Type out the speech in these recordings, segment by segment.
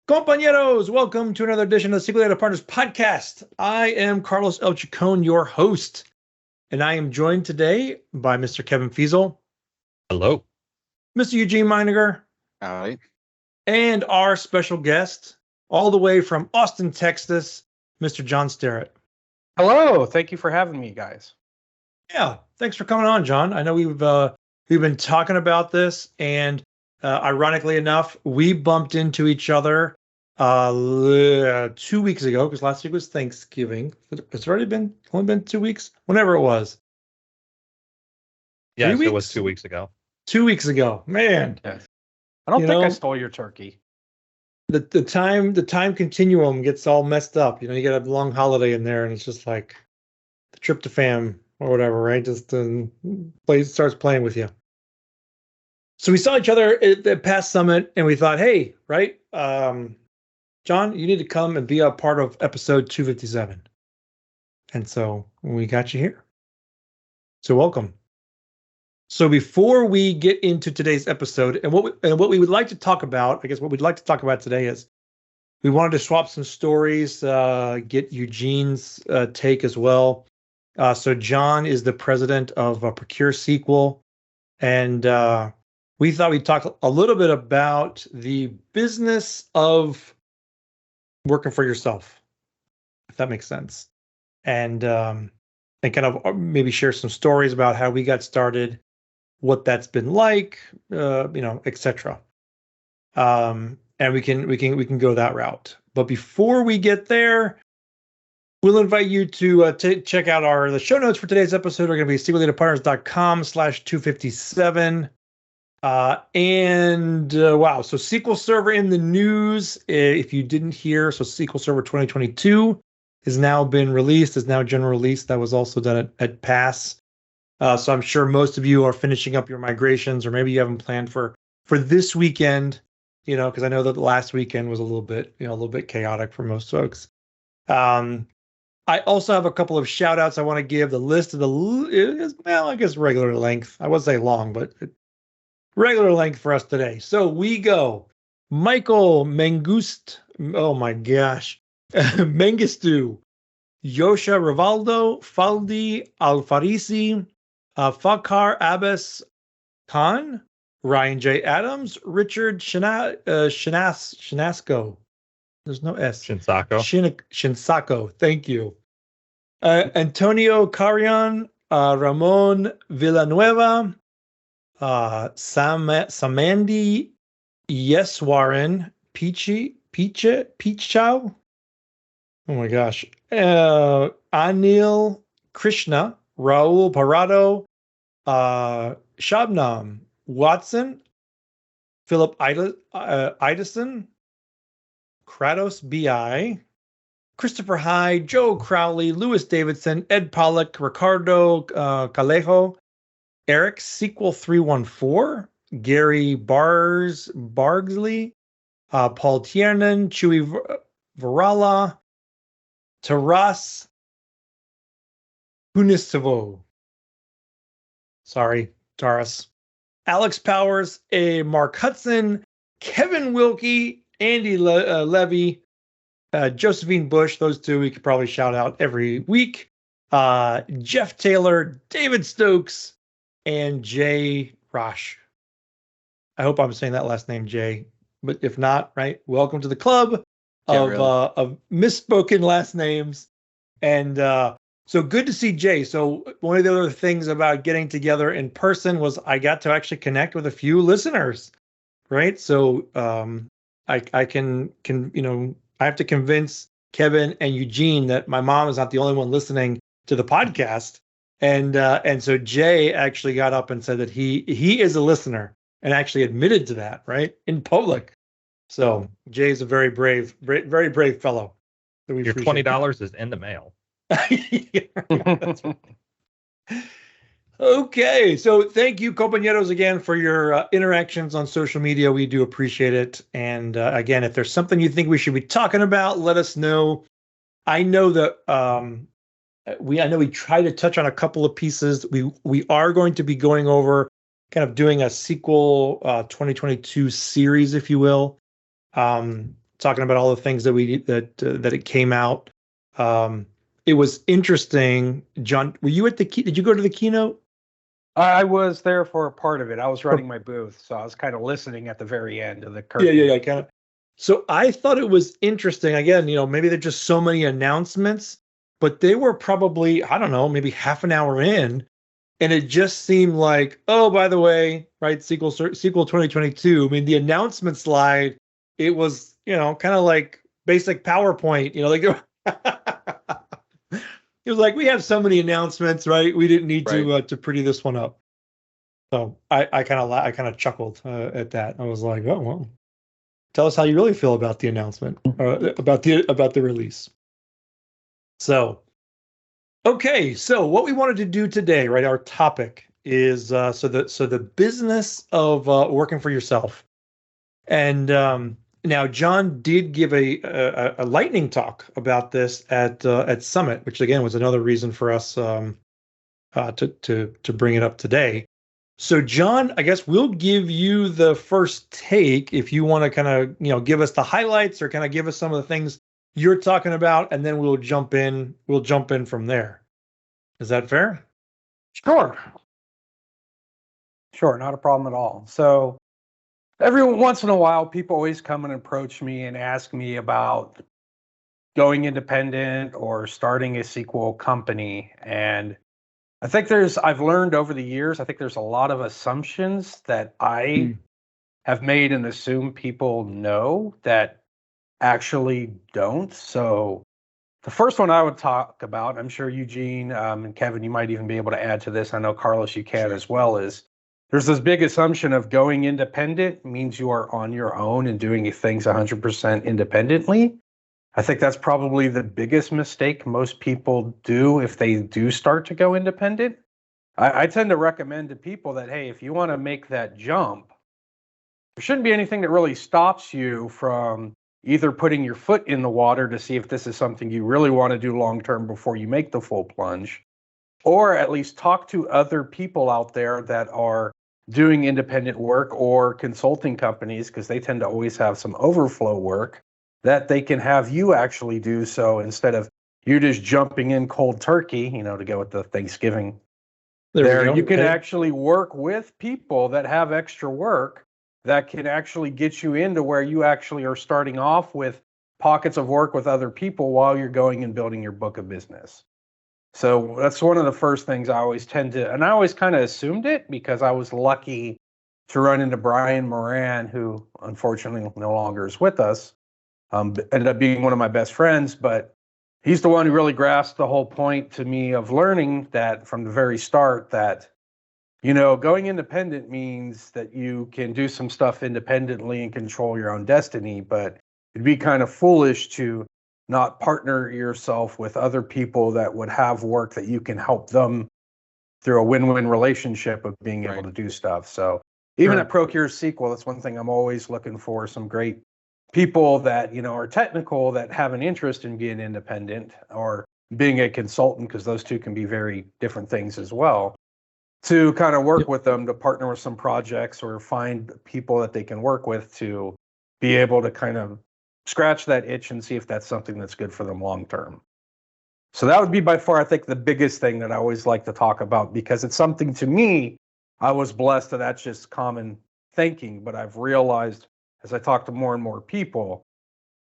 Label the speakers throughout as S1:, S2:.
S1: Compañeros, welcome to another edition of the SQL Data Partners Podcast. I am Carlos El Chacon, your host, and I am joined today by Mr. Kevin Fiesel.
S2: Hello.
S1: Mr. Eugene Meiniger.
S3: Howdy.
S1: And our special guest, all the way from Austin, Texas, Mr. John Sterrett.
S4: Hello. Thank you for having me, guys.
S1: Yeah, thanks for coming on, John. I know we've been talking about this, and ironically enough, we bumped into each other 2 weeks ago, because last week was Thanksgiving. It's only been 2 weeks, whenever it was.
S2: Yes, it was 2 weeks ago.
S1: 2 weeks ago, man.
S4: Yes. I don't think I stole your turkey.
S1: The time continuum gets all messed up. You get a long holiday in there, and it's just like the tryptophan or whatever, right? Just starts playing with you. So we saw each other at the past summit, and we thought, hey, right, John, you need to come and be a part of episode 257. And so we got you here. So welcome. So before we get into today's episode, and what we would like to talk about, I guess what we'd like to talk about today is we wanted to swap some stories, get Eugene's take as well. So John is the president of Procure SQL, and we thought we'd talk a little bit about the business of working for yourself, if that makes sense, and kind of maybe share some stories about how we got started, what that's been like, etc. And we can go that route. But before we get there, we'll invite you to check out the show notes for today's episode. Are going to be SQLDataPartners.com/257. Wow. So SQL Server in the news. If you didn't hear, so SQL Server 2022 has now been released, is now general release. That was also done at PASS. So I'm sure most of you are finishing up your migrations, or maybe you haven't planned for this weekend, because I know that the last weekend was a little bit chaotic for most folks. I also have a couple of shout outs I want to give. The list of I guess regular length. I would say long, but regular length for us today. So we go. Michael Mengust. Oh my gosh. Mengistu. Yosha Rivaldo. Faldi Alfarisi. Fakar Abbas Khan. Ryan J. Adams. Richard Shinasco. There's no S. Shinsako. Thank you. Antonio Carrion. Ramon Villanueva. Samandi Yeswaran Peachchow. Oh my gosh. Anil Krishna, Raul Parado, Shabnam Watson, Philip Idison, Kratos BI, Christopher Hyde, Joe Crowley, Lewis Davidson, Ed Pollock, Ricardo Calejo, Eric SQL 314, Gary Bargsley, Paul Tiernan, Chewy Varala, Taras Hunistovo. Sorry, Taras. Alex Powers, Mark Hudson, Kevin Wilkie, Andy Levy, Josephine Bush. Those two we could probably shout out every week. Jeff Taylor, David Stokes, and Jay Rosh. I hope I'm saying that last name, Jay. But if not, right, welcome to the club of misspoken last names. And so good to see Jay. So one of the other things about getting together in person was I got to actually connect with a few listeners, right? So I can I have to convince Kevin and Eugene that my mom is not the only one listening to the podcast. And so Jay actually got up and said that he is a listener and actually admitted to that, right, in public. So Jay is a very brave fellow. So
S2: your $20 is in the mail.
S1: That's right. Okay, so thank you, compañeros, again for your interactions on social media. We do appreciate it. And again, if there's something you think we should be talking about, let us know. I know that we try to touch on a couple of pieces. We are going to be going over, kind of doing a SQL 2022 series, if you will. talking about all the things that that it came out. It was interesting. John, were you at did you go to the keynote?
S4: I was there for a part of it. I was running my booth, so I was kind of listening at the very end of the curtain.
S1: Yeah, kind of. So I thought it was interesting. Again, maybe there's just so many announcements, but they were probably, I don't know, maybe half an hour in, and it just seemed like, oh, by the way, right, SQL 2022. I mean, the announcement slide, it was, kind of like basic PowerPoint. It was like, we have so many announcements, right? We didn't need to pretty this one up. So I kind of chuckled at that. I was like, oh well, tell us how you really feel about the announcement, about the release. So, okay, so what we wanted to do today, right? Our topic is so the business of working for yourself, and now John did give a lightning talk about this at Summit, which again was another reason for us to bring it up today. So John, I guess we'll give you the first take if you want to kind of give us the highlights or kind of give us some of the things you're talking about, and then we'll jump in from there. Is that fair?
S4: Sure, not a problem at all. So every once in a while, people always come and approach me and ask me about going independent or starting a SQL company. And I think I've learned over the years, I think there's a lot of assumptions that I have made and assume people know that actually don't. So the first one I would talk about, I'm sure Eugene and Kevin, you might even be able to add to this. I know Carlos, you can as well, is there's this big assumption of going independent means you are on your own and doing things 100% independently. I think that's probably the biggest mistake most people do if they do start to go independent. I tend to recommend to people that, hey, if you want to make that jump, there shouldn't be anything that really stops you from either putting your foot in the water to see if this is something you really want to do long-term before you make the full plunge, or at least talk to other people out there that are doing independent work or consulting companies, because they tend to always have some overflow work that they can have you actually do. So instead of you just jumping in cold turkey, to go with the Thanksgiving, you can actually work with people that have extra work that can actually get you into where you actually are starting off with pockets of work with other people while you're going and building your book of business. So that's one of the first things I always tend to, and I always kind of assumed it because I was lucky to run into Brian Moran, who unfortunately no longer is with us. Ended up being one of my best friends, but he's the one who really grasped the whole point to me of learning that from the very start that, going independent means that you can do some stuff independently and control your own destiny, but it'd be kind of foolish to not partner yourself with other people that would have work that you can help them through a win-win relationship of being able to do stuff. So even at Procure SQL, that's one thing I'm always looking for, some great people that, are technical that have an interest in being independent or being a consultant, because those two can be very different things as well, to kind of work with them to partner with some projects or find people that they can work with to be able to kind of scratch that itch and see if that's something that's good for them long term. So that would be by far, I think, the biggest thing that I always like to talk about, because it's something, to me, I was blessed that that's just common thinking, but I've realized as I talk to more and more people,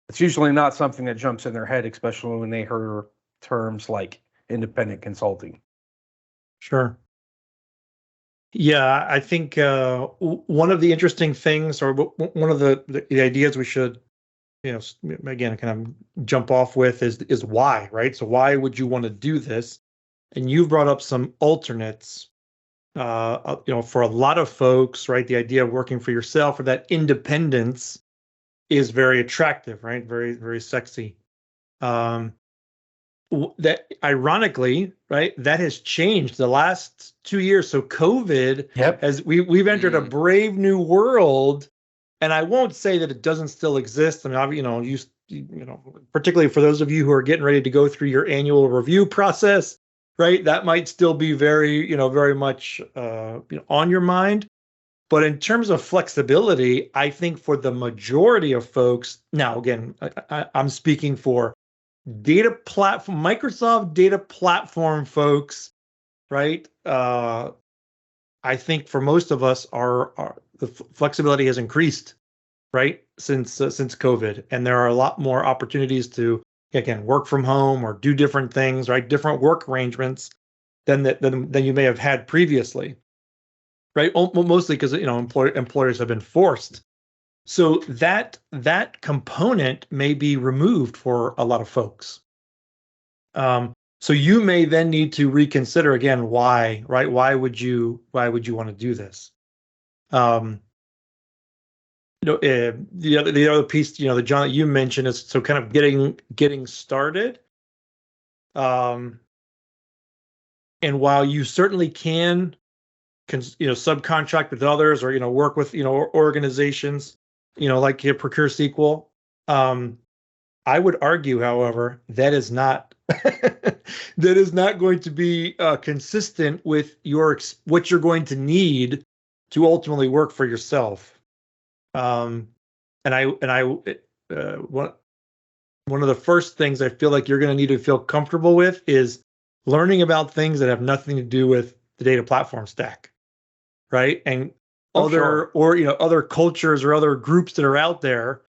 S4: it's usually not something that jumps in their head, especially when they hear terms like independent consulting.
S1: Sure. Yeah, I think one of the interesting things, or one of the ideas we should, again, kind of jump off with is why, right? So why would you want to do this? And you've brought up some alternates, for a lot of folks, right? The idea of working for yourself or that independence is very attractive, right? Very, very sexy. That ironically, right, that has changed the last 2 years. So COVID, as we've entered a brave new world. And I won't say that it doesn't still exist. I mean, particularly for those of you who are getting ready to go through your annual review process, right? That might still be very, very much on your mind. But in terms of flexibility, I think for the majority of folks, now again, I'm speaking for data platform, Microsoft data platform folks, right? I think for most of us, the flexibility has increased, right, since COVID, and there are a lot more opportunities to again work from home or do different things, right? Different work arrangements than you may have had previously, right? Mostly because employers have been forced. So that component may be removed for a lot of folks. So you may then need to reconsider again why, right? Why would you want to do this? The other piece, the John that you mentioned is so kind of getting started. And while you certainly can subcontract with others or work with organizations like Procure SQL, I would argue, however, that is not going to be consistent with what you're going to need to ultimately work for yourself. One of the first things I feel like you're going to need to feel comfortable with is learning about things that have nothing to do with the data platform stack, right? And other cultures or other groups that are out there,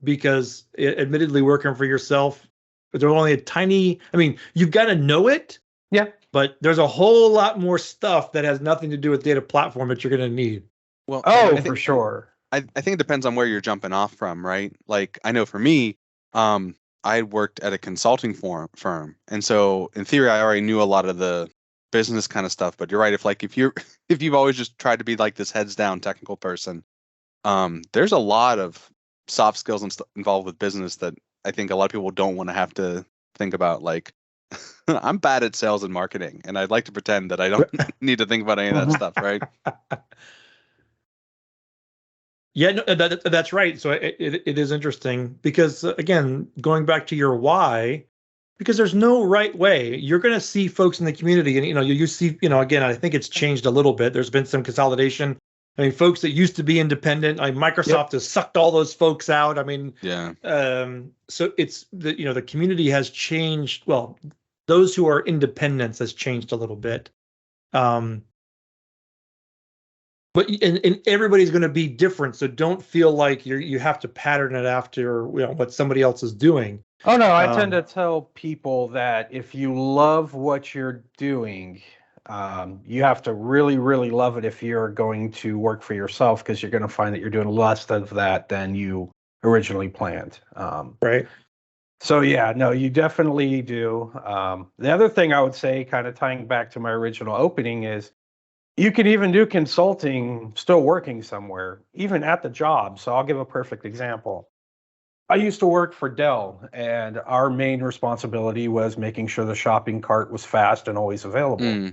S1: because admittedly working for yourself, there's only a tiny. I mean, you've got to know it,
S4: yeah.
S1: But there's a whole lot more stuff that has nothing to do with data platform that you're going to need.
S3: Well,
S4: for sure.
S3: I think it depends on where you're jumping off from, right? Like I know for me, I worked at a consulting firm, and so in theory, I already knew a lot of the business kind of stuff. But you're right. If you've always just tried to be like this heads down technical person, there's a lot of soft skills involved with business that I think a lot of people don't want to have to think about. Like I'm bad at sales and marketing, and I'd like to pretend that I don't need to think about any of that stuff, right?
S1: Yeah, no, that's right. So it is interesting because, again, going back to your why, because there's no right way. You're going to see folks in the community, and you see, again, I think it's changed a little bit. There's been some consolidation. I mean, folks that used to be independent, like Microsoft has sucked all those folks out. I mean,
S3: yeah.
S1: So it's the community has changed. Well, those who are independents has changed a little bit. But and everybody's going to be different, so don't feel like you have to pattern it after what somebody else is doing.
S4: Oh no, I tend to tell people that if you love what you're doing, you have to really, really love it if you're going to work for yourself, because you're going to find that you're doing less of that than you originally planned.
S1: Right.
S4: So yeah, no, you definitely do. The other thing I would say, kind of tying back to my original opening, is you can even do consulting still working somewhere, even at the job. So I'll give a perfect example. I used to work for Dell, and our main responsibility was making sure the shopping cart was fast and always available.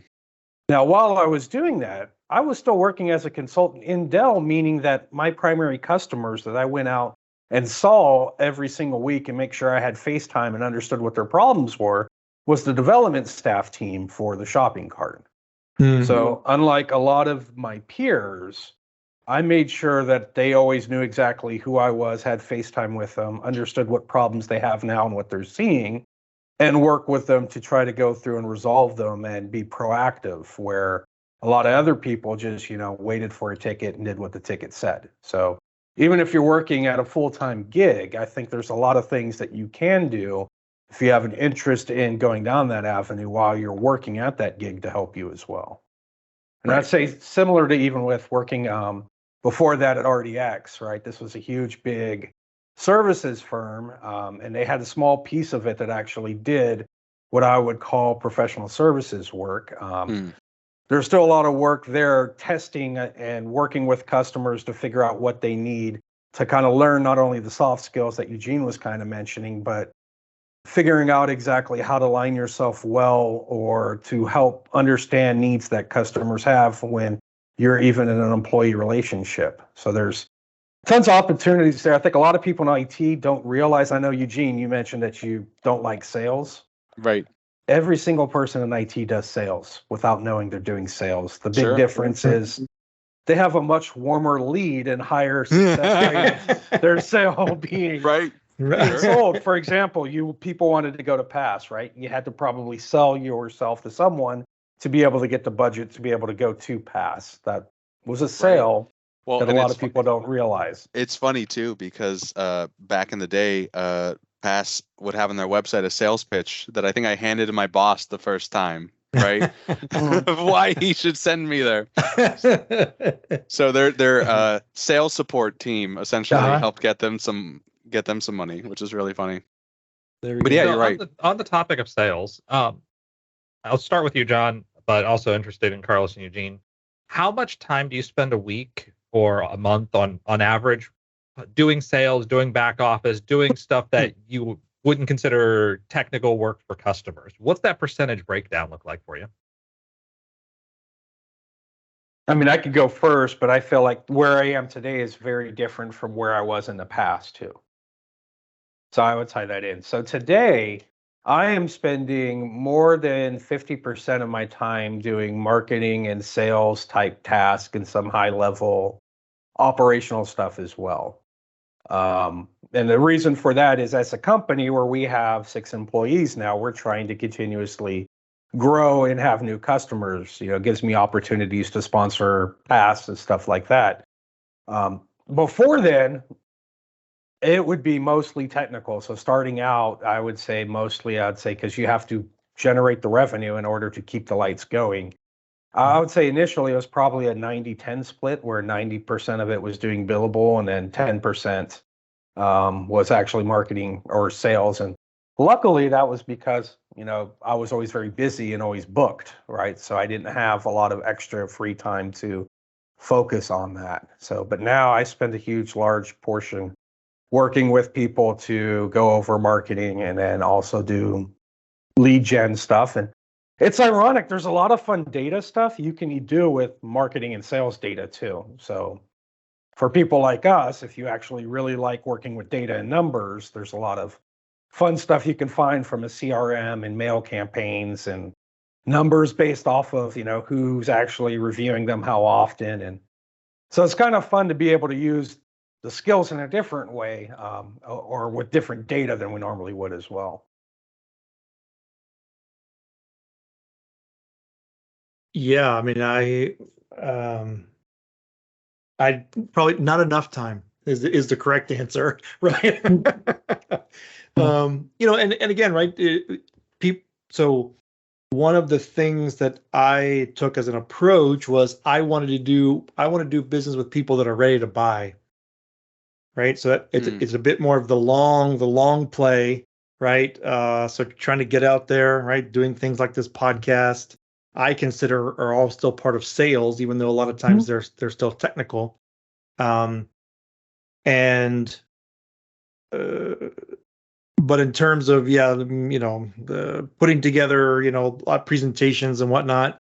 S4: Now, while I was doing that, I was still working as a consultant in Dell, meaning that my primary customers that I went out and saw every single week and make sure I had FaceTime and understood what their problems were was the development staff team for the shopping cart. Mm-hmm. So unlike a lot of my peers, I made sure that they always knew exactly who I was, had FaceTime with them, understood what problems they have now and what they're seeing, and work with them to try to go through and resolve them and be proactive, where a lot of other people just, waited for a ticket and did what the ticket said. So even if you're working at a full-time gig, I think there's a lot of things that you can do if you have an interest in going down that avenue while you're working at that gig to help you as well. And I'd say similar to even with working before that at RDX, right? This was a huge, big services firm, and they had a small piece of it that actually did what I would call professional services work. There's still a lot of work there, testing and working with customers to figure out what they need to kind of learn not only the soft skills that Eugene was kind of mentioning, but figuring out exactly how to line yourself well or to help understand needs that customers have when you're even in an employee relationship. So there's tons of opportunities there. I think a lot of people in IT don't realize. I know, Eugene, you mentioned that you don't like sales.
S3: Right.
S4: Every single person in IT does sales without knowing they're doing sales. The big difference is they have a much warmer lead and higher success rate of their sale being
S3: Right.
S4: being sold. For example, people wanted to go to Pass, right? You had to probably sell yourself to someone to be able to get the budget to be able to go to Pass. That was a sale
S3: Well,
S4: that a
S3: and
S4: lot of people don't realize.
S3: it's funny too because back in the day, Pass would have on their website a sales pitch that I think I handed to my boss the first time, right? Of why he should send me there. So their sales support team essentially helped get them some money, which is really funny. But yeah,
S2: So
S3: you're right.
S2: On the topic of sales, I'll start with you, John, but also interested in Carlos and Eugene. How much time do you spend a week or a month on average doing sales, doing back office, doing stuff that you wouldn't consider technical work for customers? What's that percentage breakdown look like for you?
S4: I mean, I could go first, but I feel like where I am today is very different from where I was in the past too. So I would tie that in. So today, I am spending more than 50% of my time doing marketing and sales type tasks and some high level operational stuff as well. And the reason for that is as a company where we have 6 employees now, we're trying to continuously grow and have new customers. It gives me opportunities to sponsor Pass and stuff like that. Before then, it would be mostly technical. So starting out, I'd say because you have to generate the revenue in order to keep the lights going. I would say initially it was probably a 90-10 split where 90% of it was doing billable and then 10% was actually marketing or sales. And luckily that was because, I was always very busy and always booked, right? So I didn't have a lot of extra free time to focus on that. But now I spend a large portion working with people to go over marketing and then also do lead gen stuff. And it's ironic, there's a lot of fun data stuff you can do with marketing and sales data too. So for people like us, if you actually really like working with data and numbers, there's a lot of fun stuff you can find from a CRM and mail campaigns and numbers based off of, who's actually reviewing them, how often. And so it's kind of fun to be able to use the skills in a different way or with different data than we normally would as well.
S1: Yeah, I mean, I probably not enough time is the correct answer, right? And again, right? So one of the things that I took as an approach was I want to do business with people that are ready to buy, right? So it's a bit more of the long play, right? So trying to get out there, right? Doing things like this podcast, I consider are all still part of sales, even though a lot of times they're still technical. But in terms of the putting together presentations and whatnot.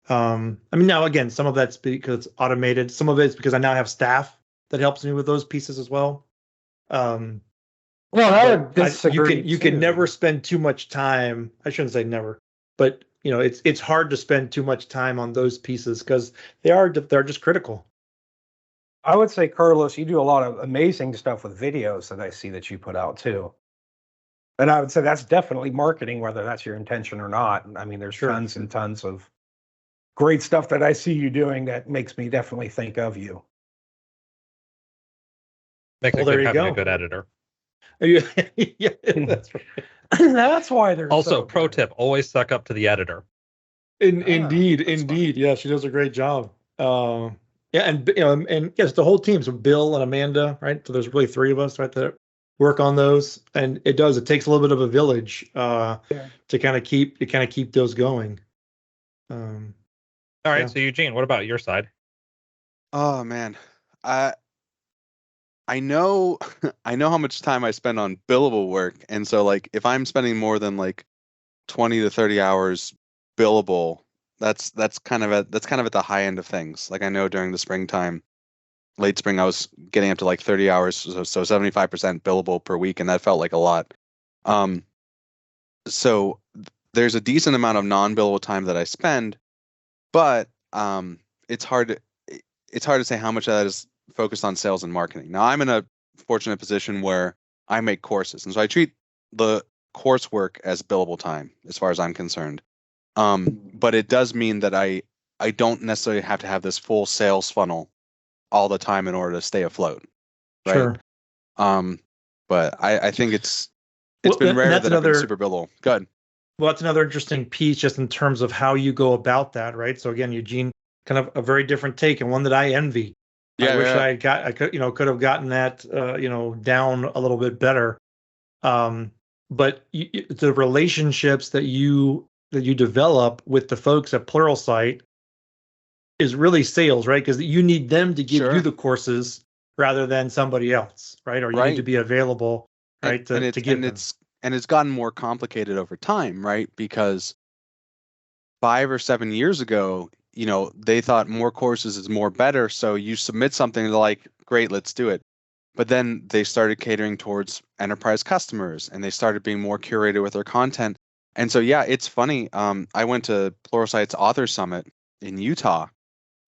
S1: I mean, now again, some of that's because it's automated. Some of it's because I now have staff that helps me with those pieces as well.
S4: Well, I would disagree.
S1: You can never spend too much time. I shouldn't say never, but it's hard to spend too much time on those pieces because they're just critical.
S4: I would say, Carlos, you do a lot of amazing stuff with videos that I see that you put out too. And I would say that's definitely marketing, whether that's your intention or not. I mean, there's tons and tons of great stuff that I see you doing that makes me definitely think of you.
S2: Makes having a good editor.
S1: Yeah, that's right.
S4: That's why there's
S2: also pro tip: always suck up to the editor.
S1: Indeed. Yeah, she does a great job. And yes, the whole team. So Bill and Amanda, right? So there's really 3 of us, right, that work on those, and it takes a little bit of a village to kind of keep those going.
S2: All right, so Eugene, what about your side?
S3: Oh man, I know how much time I spend on billable work, and so like if I'm spending more than like 20 to 30 hours billable, that's kind of at the high end of things. Like I know during the springtime, late spring, I was getting up to like 30 hours, so 75% billable per week, and that felt like a lot. So there's a decent amount of non-billable time that I spend, but it's hard it's hard to say how much of that is focused on sales and marketing. Now, I'm in a fortunate position where I make courses, and so I treat the coursework as billable time, as far as I'm concerned. But it does mean that I don't necessarily have to have this full sales funnel all the time in order to stay afloat, right?
S1: Sure.
S3: But I think it's
S1: Well,
S3: been
S1: and
S3: rare
S1: that's
S3: that I've been
S1: another-
S3: super billable. Good.
S1: Well, that's another interesting piece just in terms of how you go about that, right? So again, Eugene, kind of a very different take and one that I envy.
S3: Yeah,
S1: I wish
S3: yeah.
S1: I could have gotten that, down a little bit better. But the relationships that you develop with the folks at Pluralsight is really sales, right? Because you need them to give
S3: Sure.
S1: you the courses rather than somebody else, right? Or you
S3: Right.
S1: need to be available, right, to give them.
S3: It's gotten more complicated over time, right? Because 5 or 7 years ago, they thought more courses is more better. So you submit something, they're like, great, let's do it. But then they started catering towards enterprise customers, and they started being more curated with their content. And so, yeah, it's funny. I went to Pluralsight's Author Summit in Utah,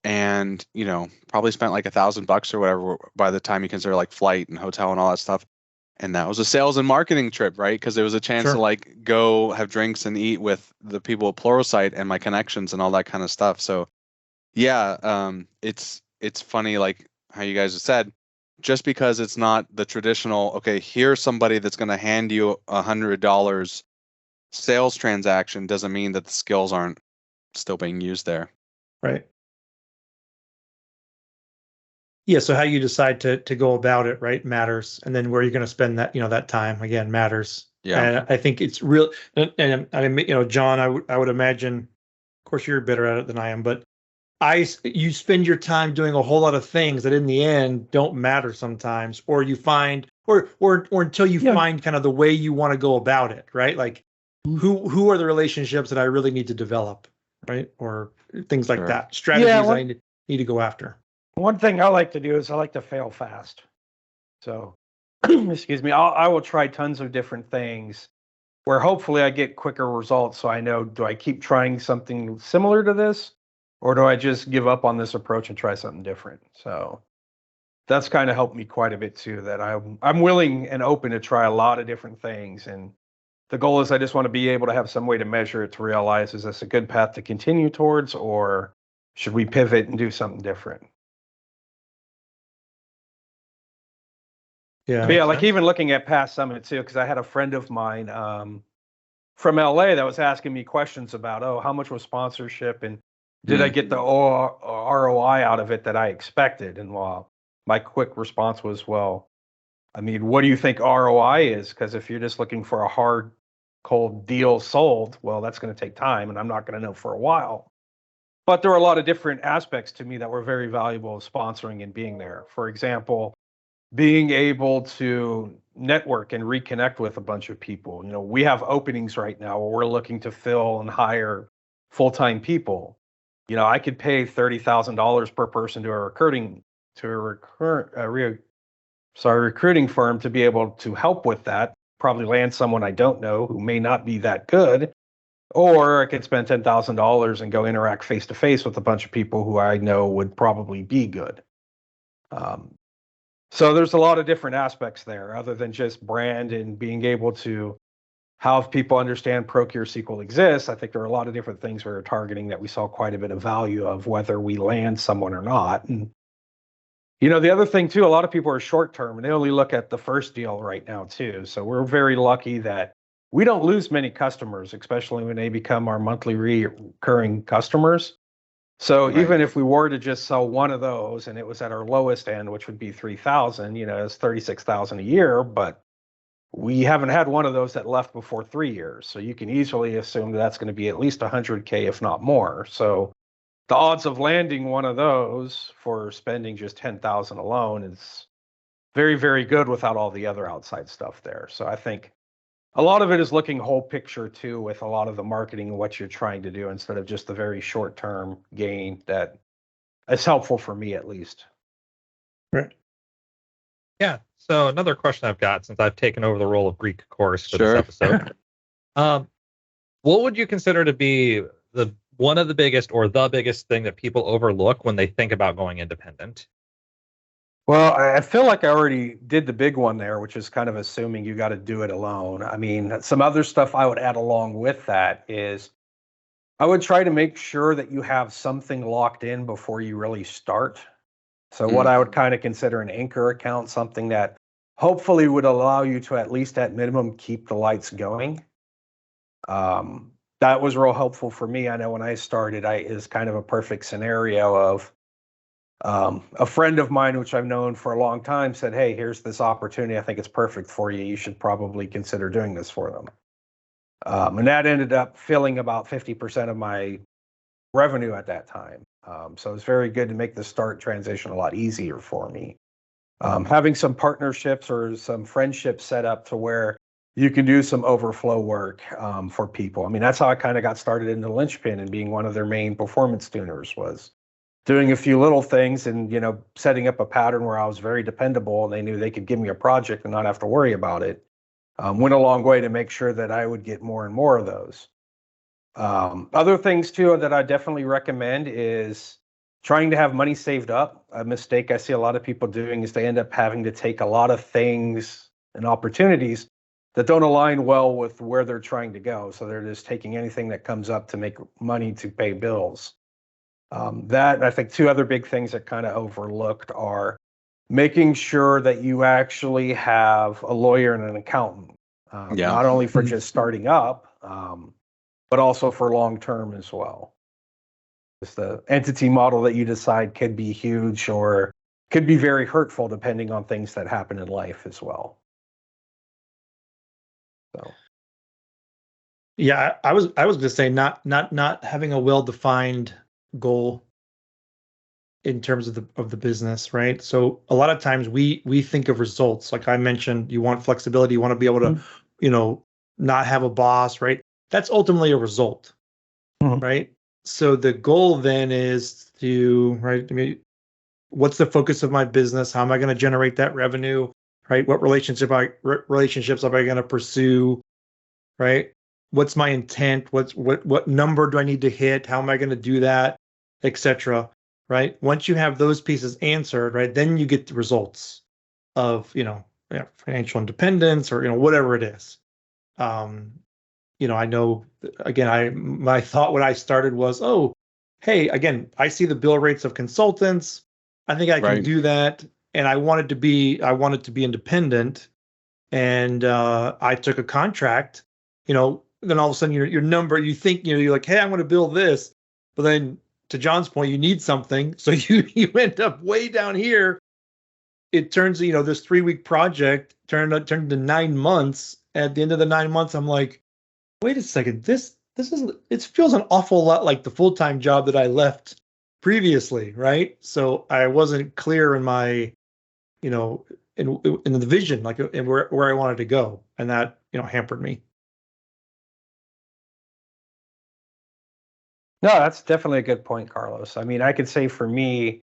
S3: and probably spent like $1,000 or whatever by the time you consider like flight and hotel and all that stuff. And that was a sales and marketing trip, right? Because there was a chance
S1: Sure.
S3: to like go have drinks and eat with the people at Pluralsight and my connections and all that kind of stuff. So yeah, it's funny like how you guys have said, just because it's not the traditional, okay, here's somebody that's going to hand you $100 sales transaction, doesn't mean that the skills aren't still being used there.
S1: Right. Yeah, so how you decide to go about it, right, matters, and then where you're going to spend that time again matters.
S3: Yeah.
S1: And I think it's real. And John, I would imagine, of course, you're better at it than I am, but you spend your time doing a whole lot of things that in the end don't matter sometimes, or you find, or until you find kind of the way you want to go about it, right? Like, who are the relationships that I really need to develop, right, or things like
S3: Sure.
S1: that, strategies I need to go after.
S4: One thing I like to do is I like to fail fast. So, excuse me, I will try tons of different things where hopefully I get quicker results. So I know, do I keep trying something similar to this, or do I just give up on this approach and try something different? So that's kind of helped me quite a bit too, that I'm willing and open to try a lot of different things. And the goal is I just want to be able to have some way to measure it, to realize, is this a good path to continue towards, or should we pivot and do something different?
S1: Yeah.
S4: But yeah, like even looking at past summit too, because I had a friend of mine from LA that was asking me questions about, how much was sponsorship, and did I get the ROI out of it that I expected? And my quick response was, well, I mean, what do you think ROI is? Because if you're just looking for a hard, cold deal sold, well, that's going to take time, and I'm not going to know for a while. But there were a lot of different aspects to me that were very valuable of sponsoring and being there. For example, being able to network and reconnect with a bunch of people. We have openings right now where we're looking to fill and hire full-time people. I could pay $30,000 per person to a recruiting firm to be able to help with that, probably land someone I don't know who may not be that good, or I could spend $10,000 and go interact face-to-face with a bunch of people who I know would probably be good. So there's a lot of different aspects there other than just brand and being able to have people understand Procure SQL exists. I think there are a lot of different things we were targeting that we saw quite a bit of value of, whether we land someone or not. And, the other thing too, a lot of people are short term and they only look at the first deal right now too. So we're very lucky that we don't lose many customers, especially when they become our monthly recurring customers. So
S3: Right.
S4: even if we were to just sell one of those and it was at our lowest end, which would be 3,000, it's 36,000 a year, but we haven't had one of those that left before 3 years. So you can easily assume that's going to be at least 100K, if not more. So the odds of landing one of those for spending just 10,000 alone is very, very good without all the other outside stuff there. So I think a lot of it is looking whole picture too, with a lot of the marketing and what you're trying to do, instead of just the very short term gain that is helpful for me, at least.
S1: Right.
S2: Yeah. So another question I've got, since I've taken over the role of Greek chorus for
S3: Sure.
S2: this episode, what would you consider to be the one of the biggest or the biggest thing that people overlook when they think about going independent?
S4: Well, I feel like I already did the big one there, which is kind of assuming you got to do it alone. I mean, some other stuff I would add along with that is I would try to make sure that you have something locked in before you really start. So what I would kind of consider an anchor account, something that hopefully would allow you to at least at minimum keep the lights going. That was real helpful for me. I know when I started, is kind of a perfect scenario of a friend of mine, which I've known for a long time, said, "Hey, here's this opportunity. I think it's perfect for you. You should probably consider doing this for them." And that ended up filling about 50% of my revenue at that time. So it's very good to make the start transition a lot easier for me. Having some partnerships or some friendships set up to where you can do some overflow work for people. I mean, that's how I kind of got started into Linchpin and being one of their main performance tuners, was doing a few little things and, setting up a pattern where I was very dependable and they knew they could give me a project and not have to worry about it. Went a long way to make sure that I would get more and more of those. Other things too that I definitely recommend is trying to have money saved up. A mistake I see a lot of people doing is they end up having to take a lot of things and opportunities that don't align well with where they're trying to go. So they're just taking anything that comes up to make money to pay bills. That, I think, two other big things that kind of overlooked are making sure that you actually have a lawyer and an accountant, not only for just starting up, but also for long term as well. Just the entity model that you decide could be huge or could be very hurtful depending on things that happen in life as well. So,
S1: Yeah, I was going to say not having a well-defined goal in terms of the business, right? So a lot of times we think of results. Like I mentioned, you want flexibility, you want to be able to, not have a boss, right? That's ultimately a result, right? So the goal then is to, right? I mean, what's the focus of my business? How am I going to generate that revenue, right? What relationships am I going to pursue, right? What's my intent? What number do I need to hit? How am I going to do that, etc. Right? Once you have those pieces answered, right, then you get the results of financial independence or whatever it is. I know, again, my thought when I started was, oh, hey, again, I see the bill rates of consultants. I think I can do that, and I wanted to be independent, and I took a contract. Then all of a sudden your number, you think, you're like, hey, I'm going to bill this, but then to John's point, you need something, so you end up way down here. It turns, this 3-week project turned into 9 months. At the end of the 9 months, I'm like, wait a second, this is, it feels an awful lot like the full-time job that I left previously, right? So I wasn't clear in my, in the vision, like in where I wanted to go, and that hampered me.
S4: no, that's definitely a good point, Carlos. I mean, I could say for me,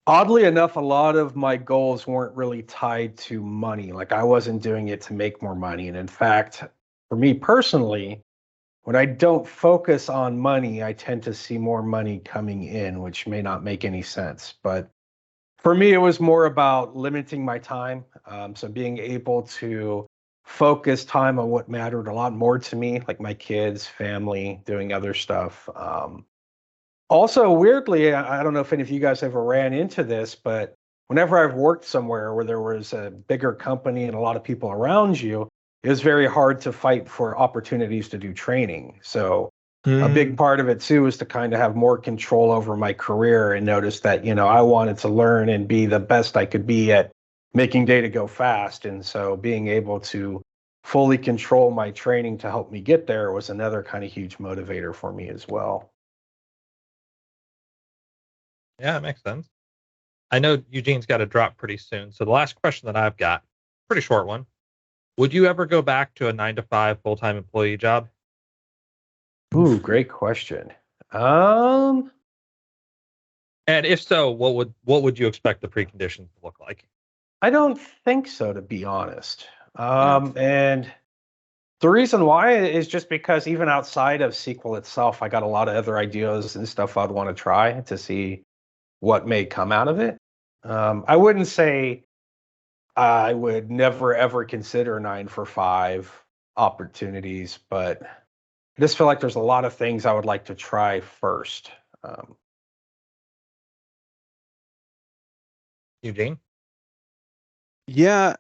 S4: oddly enough, a lot of my goals weren't really tied to money. Like I wasn't doing it to make more money. And in fact, for me personally, when I don't focus on money, I tend to see more money coming in, which may not make any sense. But for me, it was more about limiting my time. So being able to focus time on what mattered a lot more to me, like my kids, family, doing other stuff. Also, weirdly, I don't know if any of you guys ever ran into this, but whenever I've worked somewhere where there was a bigger company and a lot of people around you, it was very hard to fight for opportunities to do training. So a big part of it too is to kind of have more control over my career and notice that, I wanted to learn and be the best I could be at making data go fast. And so being able to fully control my training to help me get there was another kind of huge motivator for me as well.
S2: Yeah, it makes sense. I know Eugene's got to drop pretty soon. So the last question that I've got, pretty short one. Would you ever go back to a 9-to-5 full-time employee job?
S4: Ooh, great question.
S2: And if so, what would you expect the preconditions to look like?
S4: I don't think so, to be honest. And The reason why is just because even outside of SQL itself, I got a lot of other ideas and stuff I'd want to try to see what may come out of it. I wouldn't say I would never ever consider 9-for-5 opportunities, but I just feel like there's a lot of things I would like to try first.
S2: Eugene?
S3: Yeah,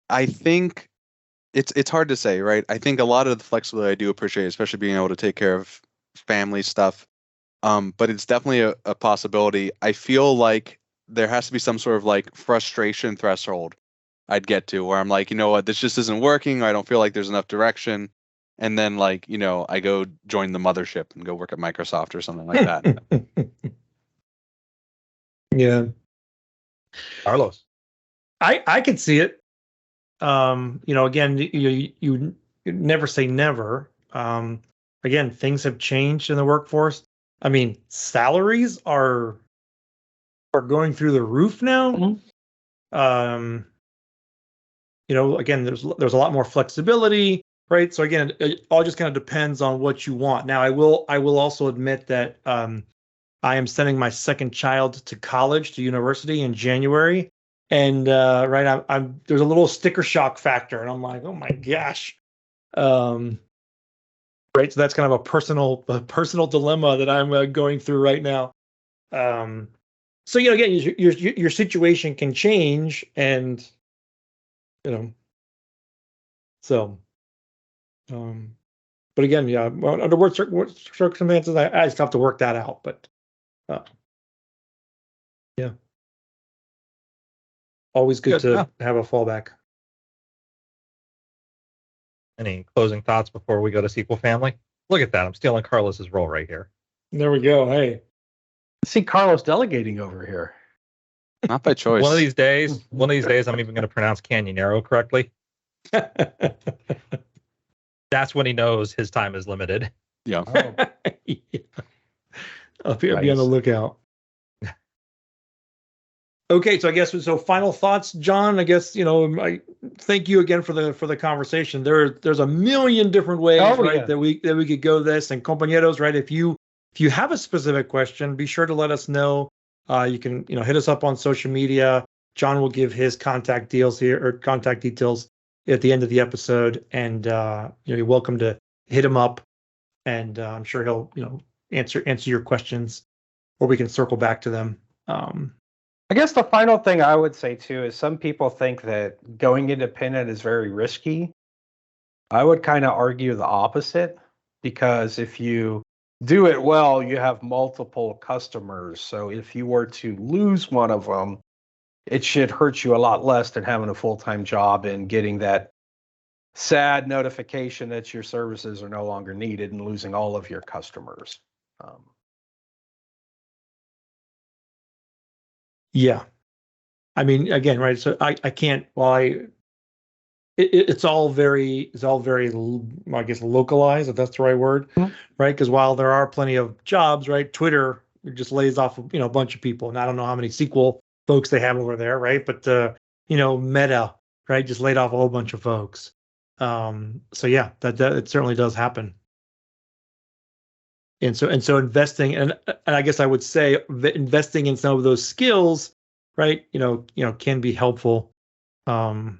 S3: I think it's hard to say, right? I think a lot of the flexibility I do appreciate, especially being able to take care of family stuff. But it's definitely a possibility. I feel like there has to be some sort of like frustration threshold I'd get to where I'm like, you know what, this just isn't working. Or I don't feel like there's enough direction. And then like, I go join the mothership and go work at Microsoft or something like that.
S1: Yeah.
S2: Carlos?
S1: I could see it. Again, you never say never. Again, things have changed in the workforce. I mean, salaries are going through the roof now.
S4: Mm-hmm.
S1: Again, there's a lot more flexibility, right? So again, it all just kind of depends on what you want. Now, I will also admit that I am sending my second child to college, to university in January. And right, I'm there's a little sticker shock factor, and I'm like, oh my gosh, right. So that's kind of a personal dilemma that I'm going through right now. So again, your situation can change, and so, but again, yeah, under what circumstances, I just have to work that out. But yeah. Always good to have a fallback.
S2: Any closing thoughts before we go to SQL Family? Look at that. I'm stealing Carlos's role right here.
S1: There we go. Hey.
S4: I see Carlos delegating over here.
S3: Not by choice.
S2: One of these days, I'm even going to pronounce Canyonero correctly. That's when he knows his time is limited.
S3: Yeah.
S1: Yeah. I'll be on the lookout. Okay, so I guess final thoughts, John. I guess I thank you again for the conversation. There's a million different ways, right, that we could go this, and compañeros, right? If you have a specific question, be sure to let us know. You can hit us up on social media. John will give his contact details at the end of the episode, and you're welcome to hit him up, and I'm sure he'll answer your questions, or we can circle back to them.
S4: I guess the final thing I would say too is some people think that going independent is very risky. I would kind of argue the opposite, because if you do it well, you have multiple customers. So if you were to lose one of them, it should hurt you a lot less than having a full-time job and getting that sad notification that your services are no longer needed and losing all of your customers.
S1: Yeah. I mean, again, right. So I can't, it's all very, I guess, localized, if that's the right word,
S4: Mhm.
S1: right? Because while there are plenty of jobs, right, Twitter just lays off, a bunch of people. And I don't know how many SQL folks they have over there, right? But, Meta, right, just laid off a whole bunch of folks. So yeah, that it certainly does happen. And so investing, and I guess I would say investing in some of those skills, right, can be helpful. But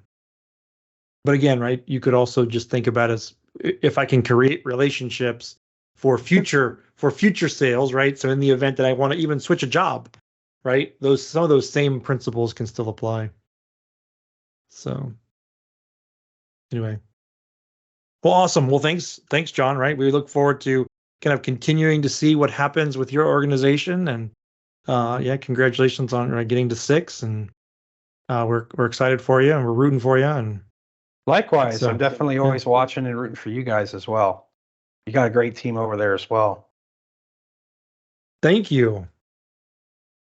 S1: again, right, you could also just think about as if I can create relationships for future sales, right? So in the event that I want to even switch a job, right, some of those same principles can still apply. So anyway, well, awesome. Well, thanks, John. Right, we look forward to kind of continuing to see what happens with your organization, and congratulations on getting to 6, and we're excited for you, and we're rooting for you. And
S4: likewise, I'm definitely always watching and rooting for you guys as well. You got a great team over there as well.
S1: Thank you.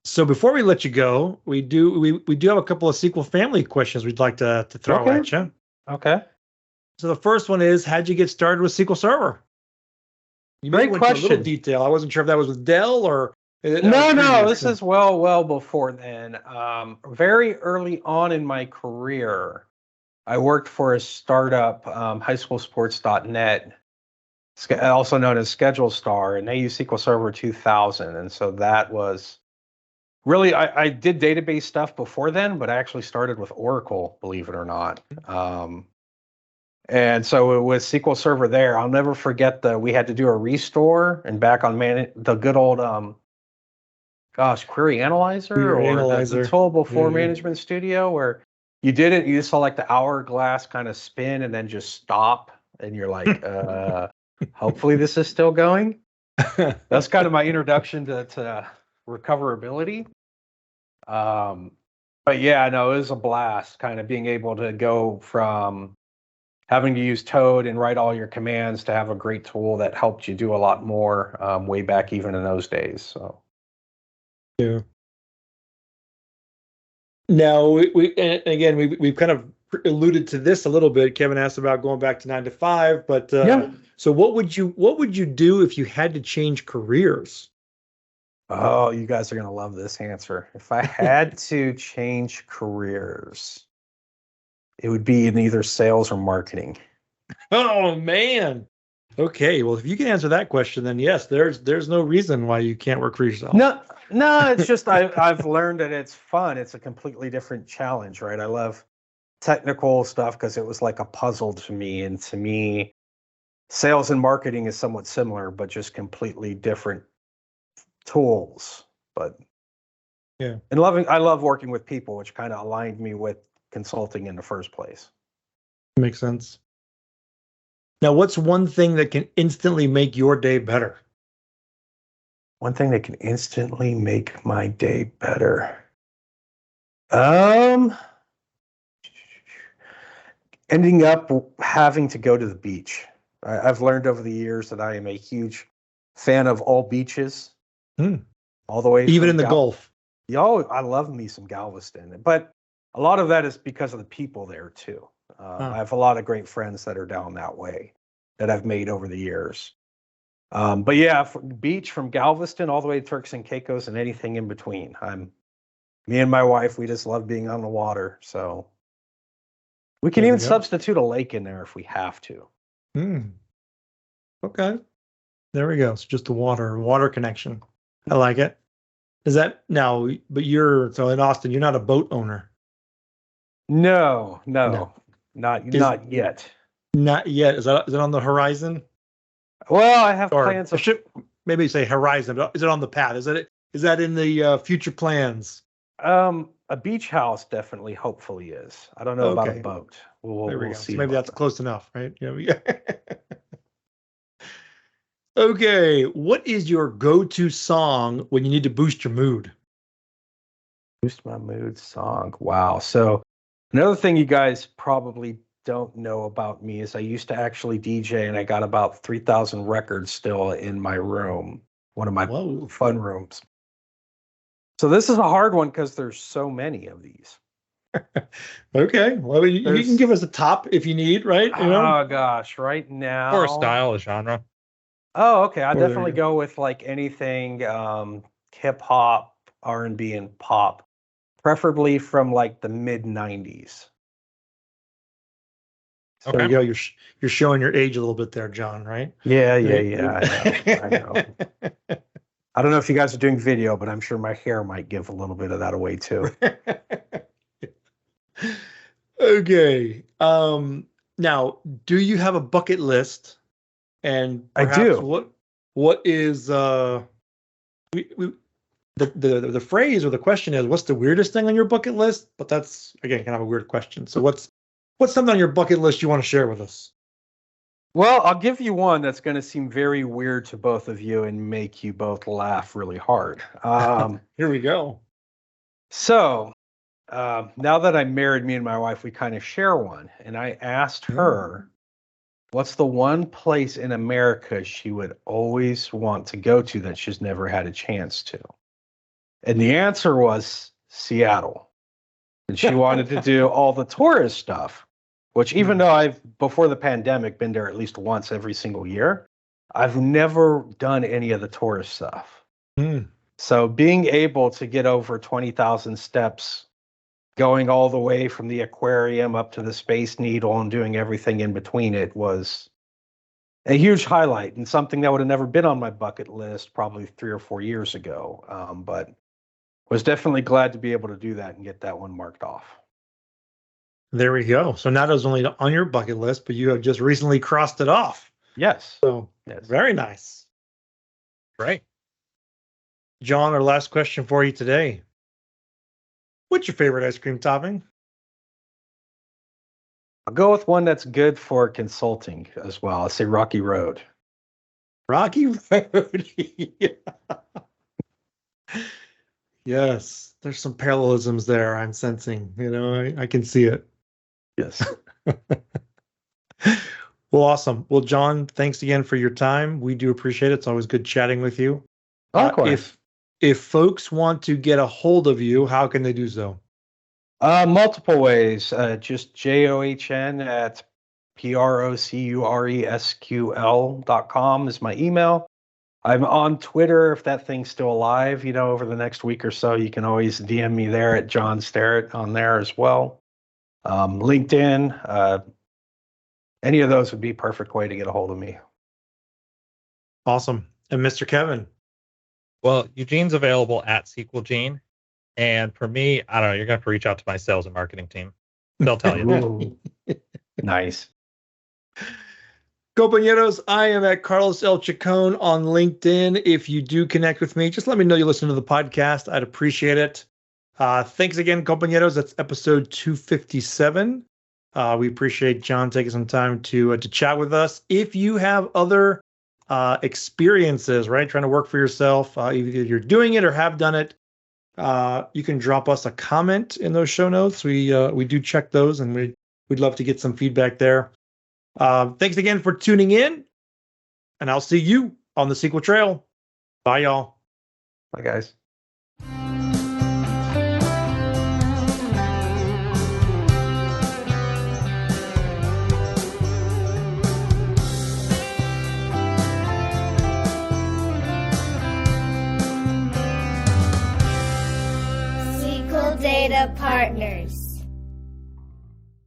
S1: So before we let you go, we do have a couple of SQL Family questions we'd like to throw at you.
S4: Okay.
S1: So the first one is, how'd you get started with SQL Server? You
S4: Great
S1: went
S4: question.
S1: into a little detail. I wasn't sure if that was with Dell or.
S4: No, this is well before then. Very early on in my career, I worked for a startup, highschoolsports.net, also known as Schedule Star, and they use SQL Server 2000. And so that was really, I did database stuff before then, but I actually started with Oracle, believe it or not. And so with SQL Server there, I'll never forget we had to do a restore and back on the good old, Query Analyzer the tool before Management Studio, where you just saw like the hourglass kind of spin and then just stop. And you're like, hopefully this is still going. That's kind of my introduction to recoverability. But yeah, no, it was a blast kind of being able to go from having to use Toad and write all your commands to have a great tool that helped you do a lot more way back even in those days. So
S1: yeah. Now we've kind of alluded to this a little bit. Kevin asked about going back to 9 to 5, but
S4: yeah.
S1: So what would you do if you had to change careers?
S4: Oh, you guys are gonna love this answer. If I had to change careers, it would be in either sales or marketing.
S1: Oh man. Okay, well, if you can answer that question, then yes, there's no reason why you can't work for yourself.
S4: No, it's just I've learned that it's fun. It's a completely different challenge, right? I love technical stuff because it was like a puzzle to me, and to me, sales and marketing is somewhat similar, but just completely different tools. But
S1: yeah,
S4: and I love working with people, which kind of aligned me with consulting in the first place.
S1: Makes sense. Now, what's one thing that can instantly make your day better?
S4: One thing that can instantly make my day better. Ending up having to go to the beach. I've learned over the years that I am a huge fan of all beaches, all the way.
S1: Even in the Gulf.
S4: I love me some Galveston, but a lot of that is because of the people there too. I have a lot of great friends that are down that way that I've made over the years. But yeah, beach from Galveston all the way to Turks and Caicos and anything in between. Me and my wife, we just love being on the water. So we can even substitute a lake in there if we have to.
S1: Okay. There we go. It's just a water connection. I like it. Is that now, but so in Austin, you're not a boat owner.
S4: No, not yet.
S1: Not yet. Is it on the horizon?
S4: Well, I have plans.
S1: Maybe say horizon. But is it on the path? Is that in the future plans?
S4: A beach house definitely, hopefully is. I don't know about a boat. We'll see.
S1: So maybe that's close enough, right? Yeah. Okay. What is your go-to song when you need to boost your mood?
S4: Boost my mood song. Wow. So another thing you guys probably don't know about me is I used to actually DJ, and I got about 3,000 records still in my room, one of my fun rooms. So this is a hard one because there's so many of these.
S1: Okay. Well, you can give us a top if you need, right?
S4: Oh gosh, right now.
S2: Or a style, a genre.
S4: Oh, okay. I'll definitely go with like anything hip hop, R&B, and pop, preferably from like the mid 90s.
S1: So there you go. You're showing your age a little bit there, John, right?
S4: Yeah. I know. I don't know if you guys are doing video, but I'm sure my hair might give a little bit of that away too.
S1: Okay. Now, do you have a bucket list? And perhaps
S4: I do.
S1: What is the phrase or the question is, what's the weirdest thing on your bucket list? But that's again kind of a weird question. So what's something on your bucket list you want to share with us?
S4: Well, I'll give you one that's going to seem very weird to both of you and make you both laugh really hard.
S1: Here we go.
S4: So now that I'm married, me and my wife, we kind of share one. And I asked her, what's the one place in America she would always want to go to that she's never had a chance to? And the answer was Seattle. And she wanted to do all the tourist stuff, which even though I've, before the pandemic, been there at least once every single year, I've never done any of the tourist stuff. So being able to get over 20,000 steps going all the way from the aquarium up to the Space Needle and doing everything in between it was a huge highlight and something that would have never been on my bucket list probably 3 or 4 years ago. But was definitely glad to be able to do that and get that one marked off.
S1: There we go. So not only on your bucket list, but you have just recently crossed it off.
S4: Yes.
S1: So
S4: Yes.
S1: very nice.
S2: Great.
S1: John, our last question for you today. What's your favorite ice cream topping?
S4: I'll go with one that's good for consulting as well. I'll say Rocky Road.
S1: Rocky Road. Yes, there's some parallelisms there I'm sensing. I can see it.
S4: Yes.
S1: Well, awesome. Well, John, thanks again for your time. We do appreciate it. It's always good chatting with you.
S4: Likewise.
S1: If folks want to get a hold of you, how can they do so?
S4: Multiple ways. Just JOHN at PROCURESQL.com is my email. I'm on Twitter if that thing's still alive. Over the next week or so, you can always DM me there at John Sterrett on there as well. LinkedIn, any of those would be a perfect way to get a hold of me.
S1: Awesome. And Mr. Kevin?
S2: Well, Eugene's available at SQL Gene. And for me, I don't know, you're going to have to reach out to my sales and marketing team. They'll tell you.
S4: Nice.
S1: Compañeros, I am at Carlos El Chacon on LinkedIn. If you do connect with me, just let me know you listen to the podcast. I'd appreciate it. Thanks again, compañeros. That's episode 257. We appreciate John taking some time to chat with us. If you have other experiences, right, trying to work for yourself, either you're doing it or have done it, you can drop us a comment in those show notes. We do check those, and we'd love to get some feedback there. Thanks again for tuning in, and I'll see you on the SQL Trail. Bye, y'all.
S4: Bye, guys.
S5: SQL Data Partners.